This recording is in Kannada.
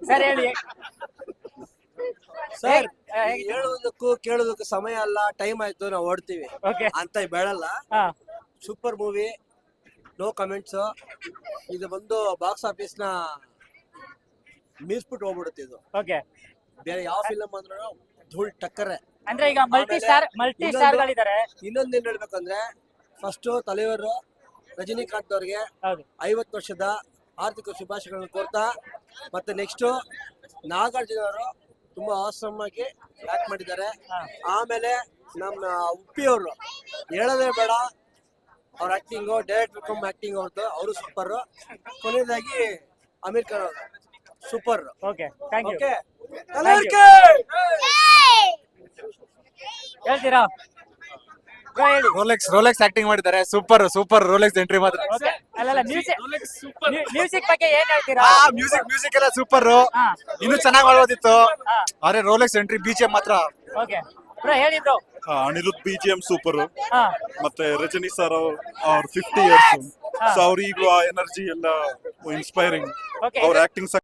ಸರ್ ಹೇಳಿ. ಸರ್ ಹೇಳೋದಕ್ಕೂ ಕೇಳೋದಕ್ಕೂ ಸಮಯ ಅಲ್ಲ, ಟೈಮ್ ಆಯ್ತು, ನಾವು ಓಡ್ತೀವಿ ಓಕೆ. ಅಂತ ಬೇಡಲ್ಲ. ಹಾ ಸೂಪರ್ ಮೂವಿ, ನೋ ಕಮೆಂಟ್ಸ್. ಇದು ಬಂದು ಬಾಕ್ಸ್ ಆಫೀಸ್ ನ ಮೀರ್ಸ್ಬಿಟ್ಟು ಹೋಗ್ಬಿಡುತ್ತೆ ಇದು. ಓಕೆ. ಬೇರೆ ಯಾವ ಫಿಲಮ್ ಅಂದ್ರೂ ಧೂಳ್ ಟಕ್ಕರೆ. ಅಂದ್ರೆ ಈಗ ಮಲ್ಟಿ ಸ್ಟಾರ್ ಗಳಿದ್ದಾರೆ. ಇನ್ನೊಂದ್ ಏನ್ ಹೇಳ್ಬೇಕಂದ್ರೆ, ಫಸ್ಟ್ ತಲೆಯವರು ರಜನಿಕಾಂತ್ ಅವ್ರಿಗೆ ಹೌದು 50 ವರ್ಷದ ಆರ್ಥಿಕ ಶುಭಾಶಯಗಳನ್ನು ಕೋರ್ತಾ, ಮತ್ತೆ ನೆಕ್ಸ್ಟ್ ನಾಗಾರ್ಜುನ ಅವರು ತುಂಬಾ ಆಸಮ್ ಆಗಿ ಆಕ್ಟ್ ಮಾಡಿದ್ದಾರೆ. ಆಮೇಲೆ ನಮ್ಮ ಉಪ್ಪಿ ಅವರು ಹೇಳೋದೇ ಬೇಡ, ಅವ್ರ ಆಕ್ಟಿಂಗು, ಡೈರೆಕ್ಟರ್ ಕಮ್ ಆಕ್ಟಿಂಗ್ ಅವ್ರದ್ದು, ಅವರು ಸೂಪರ್. ಕೊನೆಯದಾಗಿ ಅಮೀರ್ ಖಾನ್ ಅವರು super. Okay thank you. Okay, ಹೇಳ್ತೀರಾ ಬ್ರೋ? ಹೇಳಿ. ರೋಲೆಕ್ಸ್ ಆಕ್ಟಿಂಗ್ ಮಾಡಿದ್ದಾರೆ, ಸೂಪರ್ ರೋಲೆಕ್ಸ್ ಎಂಟ್ರಿ ಮಾತ್ರ. ಓಕೆ. ಅಲ್ಲಲ್ಲ ಮ್ಯೂಸಿಕ್ ಬಗ್ಗೆ ಏನ್ ಹೇಳ್ತೀರಾ? ಮ್ಯೂಸಿಕ್ ಎಲ್ಲ ಸೂಪರ್. ಹಾ ಇನ್ನು ಚೆನ್ನಾಗಿ ಮಾಡ್ಬೋದಿತ್ತು, ಹಾ ಆದ್ರೆ ರೋಲೆಕ್ಸ್ ಎಂಟ್ರಿ BGM ಮಾತ್ರ. ಓಕೆ ಬ್ರೋ ಹೇಳಿ ಬ್ರೋ. Anirudh BGM super. ಹಾ ಮತ್ತೆ ರಜನಿ ಸರ್ ಅವ್ರ 50 ಇಯರ್ಸ್, ಸೊ ಅವ್ರ ಈಗಲೂ ಆ ಎನರ್ಜಿ ಎಲ್ಲ ಇನ್ಸ್ಪೈರಿಂಗ್. ಓಕೆ. ಅವ್ರ ಆಕ್ಟಿಂಗ್